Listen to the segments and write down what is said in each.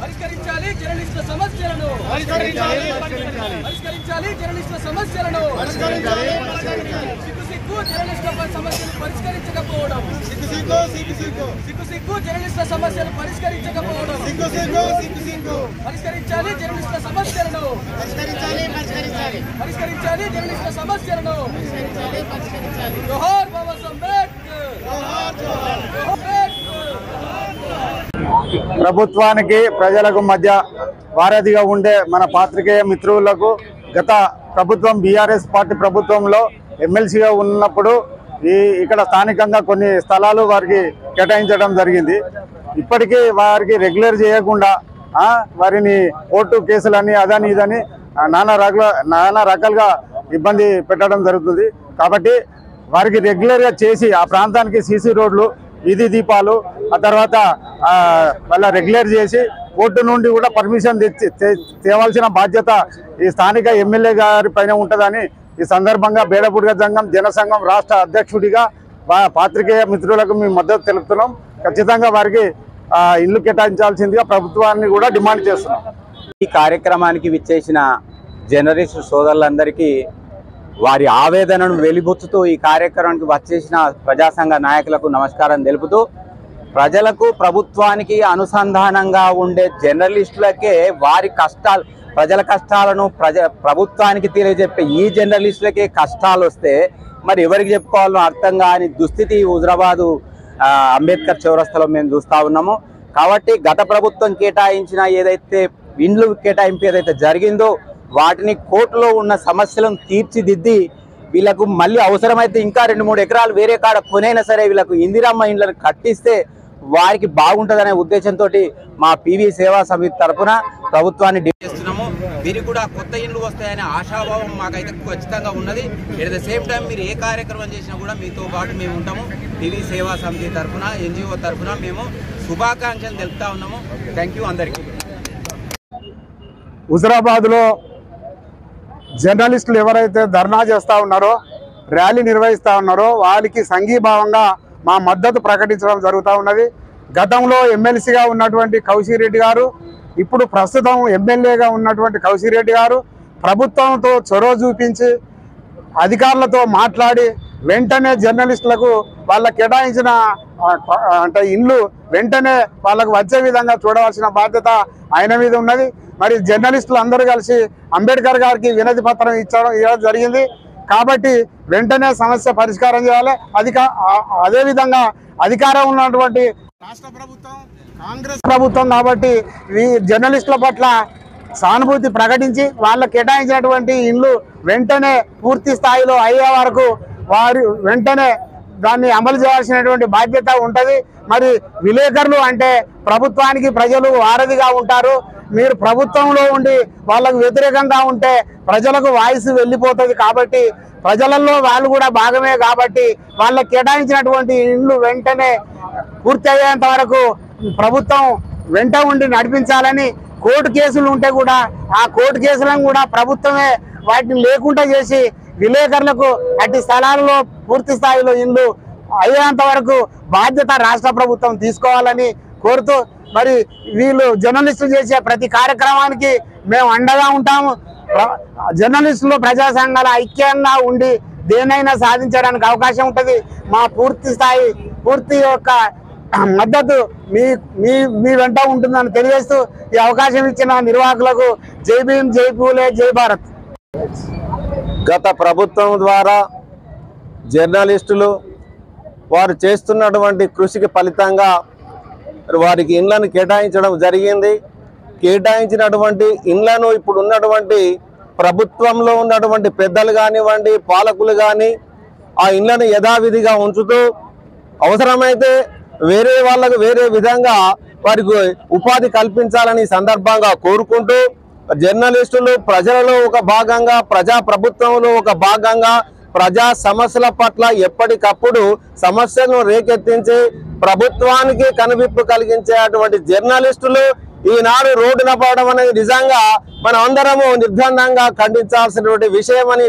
పరిష్కరించాలి జర్నలిస్టుల సమస్యలను పరిష్కరించాలి జర్నలిస్టుల సమస్యలను సిగ్గు జర్నలిస్టుల సమస్యలు పరిష్కరించకపోవడం సిగ్గు జర్నలిస్టుల సమస్యలు పరిష్కరించకపోవడం పరిష్కరించాలి జర్నలిస్టుల సమస్యలను పరిష్కరించాలి జర్నలిస్టుల సమస్యలను జోహార్ బాబా అంబేద్కర్ ప్రభుత్వానికి ప్రజలకు మధ్య వారధిగా ఉండే మన పాత్రికేయ మిత్రులకు గత ప్రభుత్వం బీఆర్ఎస్ పార్టీ ప్రభుత్వంలో ఎమ్మెల్సీగా ఉన్నప్పుడు ఇక్కడ స్థానికంగా కొన్ని స్థలాలు వారికి కేటాయించడం జరిగింది. ఇప్పటికీ వారికి రెగ్యులర్ చేయకుండా వారిని కోర్టు కేసులని అదని ఇదని నానా రకాలుగా ఇబ్బంది పెట్టడం జరుగుతుంది. కాబట్టి వారికి రెగ్యులర్గా చేసి ఆ ప్రాంతానికి సీసీ రోడ్లు, వీధి దీపాలు, ఆ తర్వాత వాళ్ళ రెగ్యులర్ చేసి కోర్టు నుండి కూడా పర్మిషన్ తేవాల్సిన బాధ్యత ఈ స్థానిక ఎమ్మెల్యే గారి పైన ఉంటుందని ఈ సందర్భంగా బేడబుడ్గ సంఘం జనసంఘం రాష్ట్ర అధ్యక్షుడిగా పాత్రికేయ మిత్రులకు మేము మద్దతు తెలుపుతున్నాం. ఖచ్చితంగా వారికి ఇల్లు కేటాయించాల్సిందిగా ప్రభుత్వాన్ని కూడా డిమాండ్ చేస్తున్నాం. ఈ కార్యక్రమానికి విచ్చేసిన జర్నలిస్టు సోదరులందరికీ వారి ఆవేదనను వెలిబుచ్చుతూ ఈ కార్యక్రమానికి వచ్చేసిన ప్రజాసంఘ నాయకులకు నమస్కారం తెలుపుతూ, ప్రజలకు ప్రభుత్వానికి అనుసంధానంగా ఉండే జర్నలిస్టులకే వారి కష్టాలు, ప్రజల కష్టాలను ప్రభుత్వానికి తెలియజెప్పే ఈ జర్నలిస్టులకే కష్టాలు వస్తే మరి ఎవరికి చెప్పుకోవాలో అర్థం కాని దుస్థితి హుజరాబాదు అంబేద్కర్ చౌరస్తాలో మేము చూస్తూ ఉన్నాము. కాబట్టి గత ప్రభుత్వం కేటాయించిన ఏదైతే ఇండ్లు కేటాయింపు ఏదైతే జరిగిందో వాటిని కోర్టులో ఉన్న సమస్యలను తీర్చిదిద్ది వీళ్ళకు మళ్ళీ అవసరమైతే ఇంకా 2-3 ఎకరాలు వేరే కాడ కొనైనా సరే వీళ్ళకు ఇందిరమ్మ ఇండ్లను కట్టిస్తే వారికి బాగుంటుందనే ఉద్దేశంతో మా పివి సేవా సమితి తరఫున ప్రభుత్వాన్ని డిమాండ్ చేస్తున్నాము. వీరికి కూడా కొత్త ఇండ్లు వస్తాయనే ఆశాభావం మాకైతే ఖచ్చితంగా ఉన్నది. ఎట్ ద సేమ్ టైం మీరు ఏ కార్యక్రమం చేసినా కూడా మీతో పాటు మేము ఉంటాము. పివి సేవా సమితి తరఫున, ఎన్జిఓ తరఫున మేము శుభాకాంక్షలు తెలుపుతా ఉన్నాము. థ్యాంక్ యూ అందరికీ. హుజరాబాద్లో జర్నలిస్టులు ఎవరైతే ధర్నా చేస్తూ ఉన్నారో, ర్యాలీ నిర్వహిస్తూ ఉన్నారో వారికి సంఘీభావంగా మా మద్దతు ప్రకటించడం జరుగుతూ ఉన్నది. గతంలో ఎమ్మెల్సీగా ఉన్నటువంటి కౌశిరెడ్డి గారు, ఇప్పుడు ప్రస్తుతం ఎమ్మెల్యేగా ఉన్నటువంటి కౌశిరెడ్డి గారు ప్రభుత్వంతో చొరవ చూపించి అధికారులతో మాట్లాడి వెంటనే జర్నలిస్టులకు వాళ్ళ కేటాయించిన అంటే ఇండ్లు వెంటనే వాళ్ళకు వచ్చే విధంగా చూడవలసిన బాధ్యత ఆయన మీద ఉన్నది. మరి జర్నలిస్టులు అందరూ కలిసి అంబేద్కర్ గారికి వినతి పత్రం ఇవ్వడం జరిగింది. కాబట్టి వెంటనే సమస్య పరిష్కారం చేయాలి. అదేవిధంగా అధికారం ఉన్నటువంటి రాష్ట్ర ప్రభుత్వం, కాంగ్రెస్ ప్రభుత్వం కాబట్టి ఈ జర్నలిస్టుల పట్ల సానుభూతి ప్రకటించి వాళ్ళ కేటాయించినటువంటి ఇండ్లు వెంటనే పూర్తి స్థాయిలో అయ్యే వరకు వారు వెంటనే దాన్ని అమలు చేయాల్సినటువంటి బాధ్యత ఉంటుంది. మరి విలేకరులు అంటే ప్రభుత్వానికి ప్రజలు వారధిగా ఉంటారు. మీరు ప్రభుత్వంలో ఉండి వాళ్ళకు వ్యతిరేకంగా ఉంటే ప్రజలకు వాయిస్ వెళ్ళిపోతుంది. కాబట్టి ప్రజలలో వాళ్ళు కూడా భాగమే. కాబట్టి వాళ్ళకి కేటాయించినటువంటి ఇండ్లు వెంటనే పూర్తి అయ్యేంత వరకు ప్రభుత్వం వెంట ఉండి నడిపించాలని, కోర్టు కేసులు ఉంటే కూడా ఆ కోర్టు కేసులను కూడా ప్రభుత్వమే వాటిని లేకుండా చేసి విలేకరులకు అట్టి స్థలాలలో పూర్తి స్థాయిలో ఇండ్లు అయ్యేంత వరకు బాధ్యత రాష్ట్ర ప్రభుత్వం తీసుకోవాలని కోరుతూ, మరి వీళ్ళు జర్నలిస్టులు చేసే ప్రతి కార్యక్రమానికి మేము అండగా ఉంటాము. జర్నలిస్టులు ప్రజా సంఘాల ఐక్యంగా ఉండి దేనైనా సాధించడానికి అవకాశం ఉంటుంది. మా పూర్తి యొక్క మద్దతు మీ వెంట ఉంటుందని తెలియజేస్తూ ఈ అవకాశం ఇచ్చిన నిర్వాహకులకు జై భీమ్, జై పూలే, జై భారత్. గత ప్రభుత్వం ద్వారా జర్నలిస్టులు వారు చేస్తున్నటువంటి కృషికి ఫలితంగా వారికి ఇండ్లను కేటాయించడం జరిగింది. కేటాయించినటువంటి ఇండ్లను ఇప్పుడు ఉన్నటువంటి ప్రభుత్వంలో ఉన్నటువంటి పెద్దలు కానివ్వండి, పాలకులు కానీ ఆ ఇండ్లను యథావిధిగా ఉంచుతూ అవసరమైతే వేరే వాళ్ళకు వేరే విధంగా వారికి ఉపాధి కల్పించాలని సందర్భంగా కోరుకుంటూ జర్నలిస్టులు ప్రజలలో ఒక భాగంగా ప్రజా ప్రభుత్వంలో ఒక భాగంగా ప్రజా సమస్యల పట్ల ఎప్పటికప్పుడు సమస్యలను రేకెత్తించి ప్రభుత్వానికి కనువిప్పు కలిగించేటువంటి జర్నలిస్టులు ఈనాడు రోడ్డున పడడం అనేది నిజంగా మనం అందరము నిర్బంధంగా ఖండించాల్సినటువంటి విషయం అని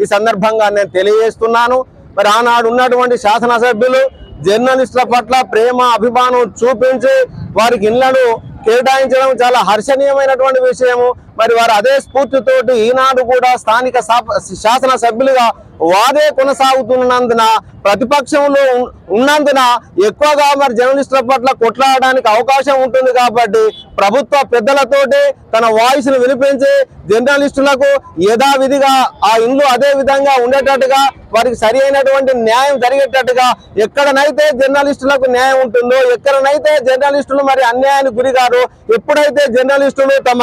ఈ సందర్భంగా నేను తెలియజేస్తున్నాను. మరి ఆనాడు ఉన్నటువంటి శాసనసభ్యులు జర్నలిస్టుల పట్ల ప్రేమ అభిమానం చూపించి వారికి ఇళ్లను కేటాయించడం చాలా హర్షణీయమైనటువంటి విషయము. మరి వారు అదే స్ఫూర్తితోటి ఈనాడు కూడా స్థానిక శాసనసభ్యులుగా వారే కొనసాగుతున్నందున ప్రతిపక్షంలో ఉన్నందున ఎక్కువగా మరి జర్నలిస్టుల పట్ల కొట్లాడడానికి అవకాశం ఉంటుంది. కాబట్టి ప్రభుత్వ పెద్దలతోటి తన వాయిస్ను వినిపించి జర్నలిస్టులకు యథావిధిగా ఆ ఇండ్లు అదే విధంగా ఉండేటట్టుగా వారికి సరి అయినటువంటి న్యాయం జరిగేటట్టుగా ఎక్కడనైతే జర్నలిస్టులకు న్యాయం ఉంటుందో ఎక్కడనైతే జర్నలిస్టులు మరి అన్యాయానికి గురిగారు ఎప్పుడైతే జర్నలిస్టులు తమ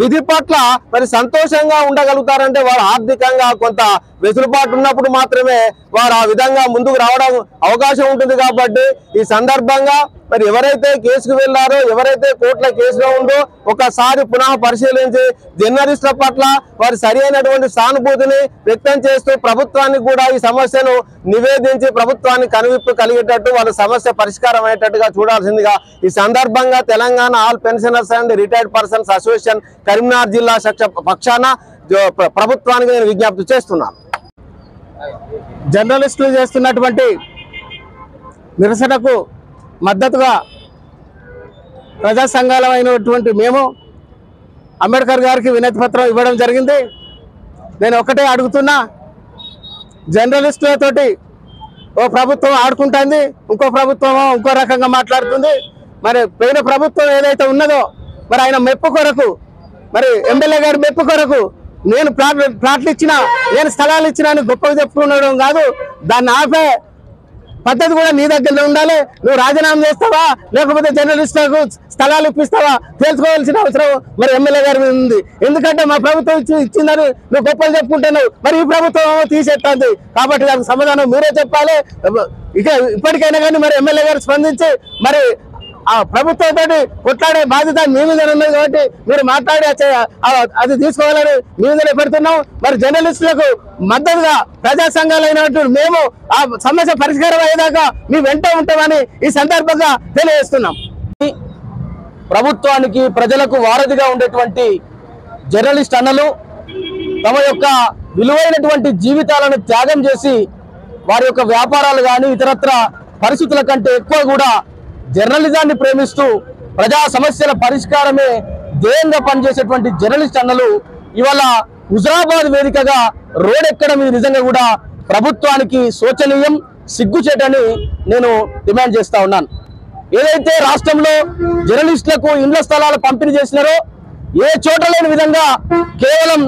విధి పట్ల మరి సంతోషంగా ఉండగలుగుతారంటే వారు ఆర్థికంగా కొంత వెసులుబాటు ఉన్నప్పుడు మాత్రమే వారు ఆ విధంగా ముందుకు రావడం అవకాశం ఉంటుంది. కాబట్టి ఈ సందర్భంగా మరి ఎవరైతే కేసుకు వెళ్లారో ఎవరైతే కోర్టుల కేసులో ఉందో ఒకసారి పునః పరిశీలించి జర్నలిస్టుల పట్ల వారి సరి అయినటువంటి సానుభూతిని వ్యక్తం చేస్తూ ప్రభుత్వానికి కూడా ఈ సమస్యను నివేదించి ప్రభుత్వానికి కనువిప్పు కలిగేటట్టు వాళ్ళ సమస్య పరిష్కారం అయ్యేటట్టుగా చూడాల్సిందిగా ఈ సందర్భంగా Telangana all pensioners and retired persons association Karimnagar జిల్లా పక్షాన ప్రభుత్వానికి నేను విజ్ఞప్తి చేస్తున్నాను. జర్నలిస్టులు చేస్తున్నటువంటి నిరసనకు మద్దతుగా ప్రజా సంఘాలమైనటువంటి మేము అంబేద్కర్ గారికి వినతి పత్రం ఇవ్వడం జరిగింది. నేను ఒకటే అడుగుతున్నా, జర్నలిస్టులతోటి ఓ ప్రభుత్వం ఆడుకుంటుంది, ఇంకో ప్రభుత్వం ఇంకో రకంగా మాట్లాడుతుంది. మరి పోయిన ప్రభుత్వం ఏదైతే ఉన్నదో మరి ఆయన మెప్పు కొరకు మరి ఎమ్మెల్యే గారి మెప్పు కొరకు నేను ప్లాట్లు ఇచ్చినా నేను స్థలాలు ఇచ్చినా అని గొప్పగా చెప్పుకునడం కాదు, దాన్ని ఆపే పద్ధతి కూడా నీ దగ్గర ఉండాలి. నువ్వు రాజీనామా చేస్తావా లేకపోతే జర్నలిస్టులకు స్థలాలు ఇప్పిస్తావా తెలుసుకోవాల్సిన అవసరం మరి ఎమ్మెల్యే గారి మీద ఉంది. ఎందుకంటే మా ప్రభుత్వం ఇచ్చిందని నువ్వు గొప్పలు చెప్పుకుంటున్నావు, మరి ఈ ప్రభుత్వం తీసేస్తుంది. కాబట్టి దానికి సమాధానం మీరే చెప్పాలి. ఇక ఇప్పటికైనా కానీ మరి ఎమ్మెల్యే గారు స్పందించి మరి ఆ ప్రభుత్వంతో కొట్లాడే బాధ్యత మీ మీద ఉన్నది. కాబట్టి మీరు మాట్లాడి అది తీసుకోవాలని మీ మీదనే పెడుతున్నాం. మరి జర్నలిస్టులకు మద్దతుగా ప్రజా సంఘాలైనటువంటి మేము ఆ సమస్య పరిష్కారం అయ్యేదాకా మీ వెంట ఉంటామని ఈ సందర్భంగా తెలియజేస్తున్నాం. ప్రభుత్వానికి ప్రజలకు వారధిగా ఉండేటువంటి జర్నలిస్ట్ అన్నలు తమ యొక్క విలువైనటువంటి జీవితాలను త్యాగం చేసి వారి యొక్క వ్యాపారాలు కానీ ఇతరత్ర పరిస్థితుల కంటే ఎక్కువ కూడా జర్నలిజాన్ని ప్రేమిస్తూ ప్రజా సమస్యల పరిష్కారమే ధ్యేయంగా పనిచేసేటువంటి జర్నలిస్ట్ అన్నలు ఇవాళ హుజరాబాద్ వేదికగా రోడ్ ఎక్కడం ఇది నిజంగా కూడా ప్రభుత్వానికి శోచనీయం, సిగ్గుచేటని నేను డిమాండ్ చేస్తా ఉన్నాను. ఏదైతే రాష్ట్రంలో జర్నలిస్టులకు ఇండ్ల స్థలాలు పంపిణీ చేసినారో ఏ చోట లేని విధంగా కేవలం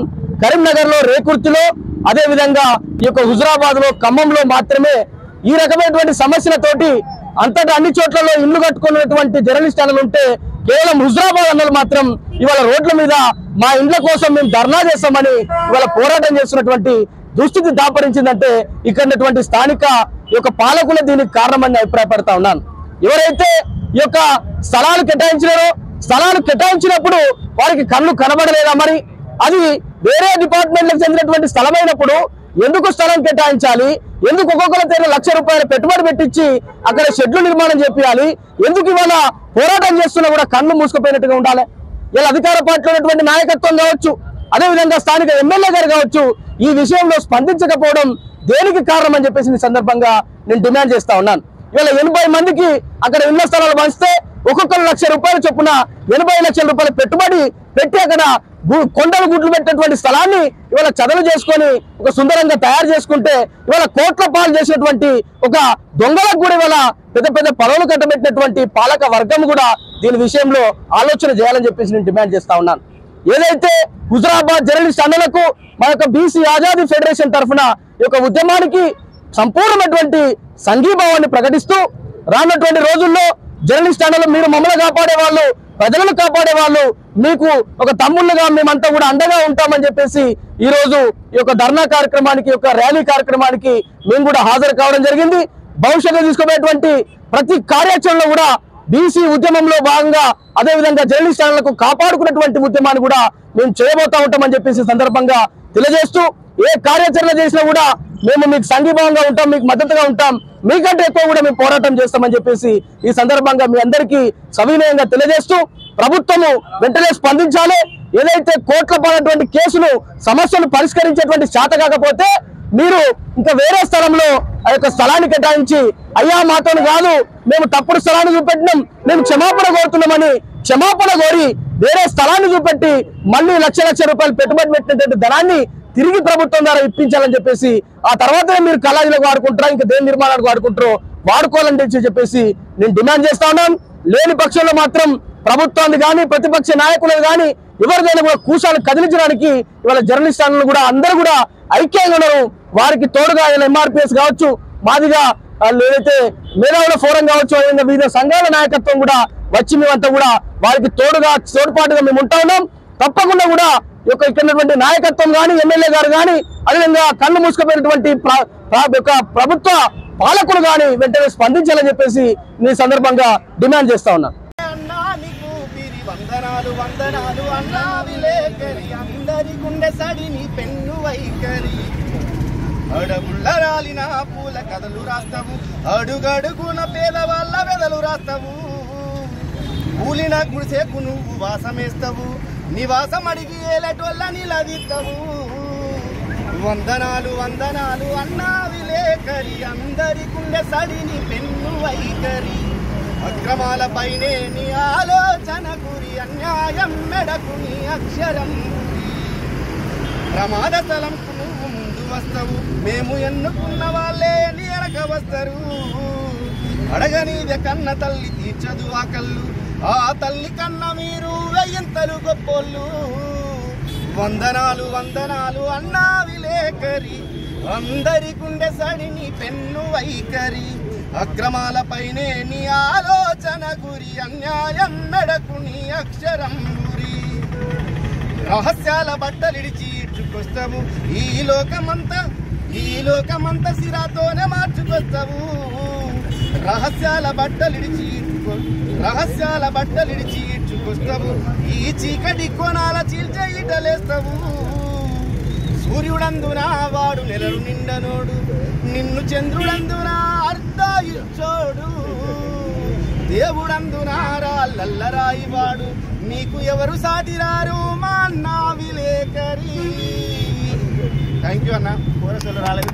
కరీంనగర్లో రేకుర్తిలో అదేవిధంగా ఈ యొక్క హుజరాబాద్లో ఖమ్మంలో మాత్రమే ఈ రకమైనటువంటి సమస్యలతోటి అంతటా అన్ని చోట్లలో ఇల్లు కట్టుకున్నటువంటి జర్నలిస్ట్ అన్నలు ఉంటే కేవలం హుజరాబాద్ అన్నలు మాత్రం ఇవాళ రోడ్ల మీద మా ఇండ్ల కోసం మేము ధర్నా చేస్తామని ఇవాళ పోరాటం చేస్తున్నటువంటి దుస్థితి దాపరించిందంటే ఇక్కడ స్థానిక ఈ యొక్క పాలకులే దీనికి కారణమని అభిప్రాయపడతా ఉన్నాను. ఎవరైతే ఈ యొక్క స్థలాలు కేటాయించినారో స్థలాలు కేటాయించినప్పుడు వారికి కళ్ళు కనబడలేదా? మరి అది వేరే డిపార్ట్మెంట్లకు చెందినటువంటి స్థలమైనప్పుడు ఎందుకు స్థలం కేటాయించాలి? ఎందుకు ఒక్కొక్కరి దగ్గర ₹1,00,000 పెట్టుబడి పెట్టించి అక్కడ షెడ్లు నిర్మాణం చేయాలి? ఎందుకు ఇవాళ పోరాటం చేస్తున్నా కూడా కళ్ళు మూసుకుపోయినట్టుగా ఉండాలి? ఇలా అధికార పార్టీలో ఉన్నటువంటి నాయకత్వం కావచ్చు, అదేవిధంగా స్థానిక ఎమ్మెల్యే గారు కావచ్చు, ఈ విషయంలో స్పందించకపోవడం దేనికి కారణం అని చెప్పేసి ఈ సందర్భంగా నేను డిమాండ్ చేస్తా ఉన్నాను. ఇవాళ 80 మందికి అక్కడ ఇళ్ల స్థలాలు పంచితే ఒక్కొక్కరు ₹1,00,000 చొప్పున 80 లక్షల రూపాయలు పెట్టుబడి పెట్టి అక్కడ కొండలు గుడ్లు పెట్టినటువంటి స్థలాన్ని ఇవాళ చదువు చేసుకొని ఒక సుందరంగా తయారు చేసుకుంటే ఇవాళ కోట్ల పాలు చేసినటువంటి ఒక దొంగలకు కూడా ఇవాళ పెద్ద పెద్ద పదవులు కట్టబెట్టినటువంటి పాలక వర్గం కూడా దీని విషయంలో ఆలోచన చేయాలని చెప్పేసి నేను డిమాండ్ చేస్తా ఉన్నాను. ఏదైతే హుజరాబాద్ జర్నలిస్ట్ అన్నలకు మా యొక్క బీసీ ఆజాదీ ఫెడరేషన్ తరఫున ఈ యొక్క ఉద్యమానికి సంపూర్ణమైనటువంటి సంఘీభావాన్ని ప్రకటిస్తూ రానున్నటువంటి రోజుల్లో జర్నలిస్ట్ అన్నలు మీరు మమ్మల్ని కాపాడే వాళ్ళు, ప్రజలను కాపాడే వాళ్ళు, మీకు ఒక తమ్ముళ్ళుగా మేమంతా కూడా అండగా ఉంటామని చెప్పేసి ఈ రోజు ఈ యొక్క ధర్నా కార్యక్రమానికి, యొక్క ర్యాలీ కార్యక్రమానికి మేము కూడా హాజరు కావడం జరిగింది. భవిష్యత్తులో తీసుకోబోయేటువంటి ప్రతి కార్యాచరణలో కూడా బీసీ ఉద్యమంలో భాగంగా అదేవిధంగా జర్నలిస్ట్ ఛానళ్లకు కాపాడుకున్నటువంటి ఉద్యమాన్ని కూడా మేము చేయబోతా ఉంటామని చెప్పేసి సందర్భంగా తెలియజేస్తూ ఏ కార్యాచరణ చేసినా కూడా మేము మీకు సంఘీభావంగా ఉంటాం, మీకు మద్దతుగా ఉంటాం, మీకంటే ఎక్కువ కూడా మేము పోరాటం చేస్తామని చెప్పేసి ఈ సందర్భంగా మీ అందరికీ సవినయంగా తెలియజేస్తూ ప్రభుత్వము వెంటనే స్పందించాలి. ఏదైతే కోట్ల పడినటువంటి కేసులు సమస్యలు పరిష్కరించేటువంటి శాత కాకపోతే మీరు ఇంకా వేరే స్థలంలో ఆ యొక్క స్థలాన్ని కేటాయించి అయ్యా మాతో కాదు మేము తప్పుడు స్థలాన్ని చూపెట్టినాం, మేము క్షమాపణ కోరుతున్నామని క్షమాపణ కోరి వేరే స్థలాన్ని చూపెట్టి మళ్ళీ లక్ష రూపాయలు పెట్టుబడి పెట్టినటువంటి ధనాన్ని తిరిగి ప్రభుత్వం ద్వారా ఇప్పించాలని చెప్పేసి ఆ తర్వాతనే మీరు కళాజీలకు వాడుకుంటారా ఇంకా దేని నిర్మాణాలకు వాడుకుంటారో వాడుకోవాలని చెప్పేసి నేను డిమాండ్ చేస్తా ఉన్నాను. లేని పక్షంలో మాత్రం ప్రభుత్వాన్ని కానీ ప్రతిపక్ష నాయకులను కానీ ఎవరిదైనా కూడా కూసాలు కదిలించడానికి ఇవాళ జర్నలిస్ట్ ఛానల్ కూడా అందరూ కూడా ఐక్యంగా ఉన్నారు. వారికి తోడుగా ఎంఆర్పిఎస్ కావచ్చు, మాదిగా ఏదైతే మేధావుల ఫోరం కావచ్చు, వివిధ సంఘాల నాయకత్వం కూడా వచ్చి మేమంతా కూడా వారికి తోడ్పాటుగా మేము ఉంటా ఉన్నాం. తప్పకుండా కూడా ఇక్కడ నాయకత్వం కానీ ఎమ్మెల్యే గారు కానీ అదేవిధంగా కళ్ళు మూసుకుపోయినటువంటి ప్రభుత్వ పాలకులు కానీ వెంటనే స్పందించాలని చెప్పేసి ఈ సందర్భంగా డిమాండ్ చేస్తా ఉన్నాను. వందనాలు వందనాలు అన్నా విలేకరి అందరి గుండె సడిని పెన్ను వైఖరి అడవుల రాలిన పూల కథలు రాస్తావు అడుగడుగున పేదవాళ్ళ వెదలు రాస్తావు కూలిన గుడిసేకు నువ్వు వాసమేస్తావు నివాసం అడిగి ఏలటోళ్ళ నిలదీస్తావు వందనాలు వందనాలు అన్నా విలేకరి అందరి గుండె సడిని పెన్ను వైఖరి అక్రమాలపైనే నీ ఆలోచన గురి అన్యాయం మెడకు నీ అక్షరం ప్రమాద స్థలంకు నువ్వు ముందు వస్తావు మేము ఎన్నుకున్న వాళ్ళే నీ వెనక వస్తారు అడగనీదే కన్న తల్లి తీర్చదు ఆ కళ్ళు ఆ తల్లి కన్న మీరు వెయ్యంతలు గొప్పోళ్ళు వందనాలు వందనాలు అన్నా విలేకరి అందరి గుండె సడిని పెన్ను వైఖరి అక్రమాలపైనే నీ ఆలోచన గురి అన్యాయం మెడకు నీ అక్షరం గురి రహస్యాల బట్టలిడిచి ఇచ్చుకొస్తావు ఈ లోకమంతా సిరాతోనే మార్చుకొస్తావు రహస్యాల బట్టలిడిచి ఇచ్చుకొస్తావు ఈ చీకటి కోణాల చీల్చే ఈటలేస్తావు సూర్యుడందున వాడు నెలలు నిండనోడు నిన్ను చంద్రుడందున అర్ధాయుచ్చోడు దేవుడందున రాళ్ళరాయి వాడు నీకు ఎవరు సాటిరారు మా అన్నా విలేకరి. థ్యాంక్ యూ అన్న. కోరసలు రాలేదు.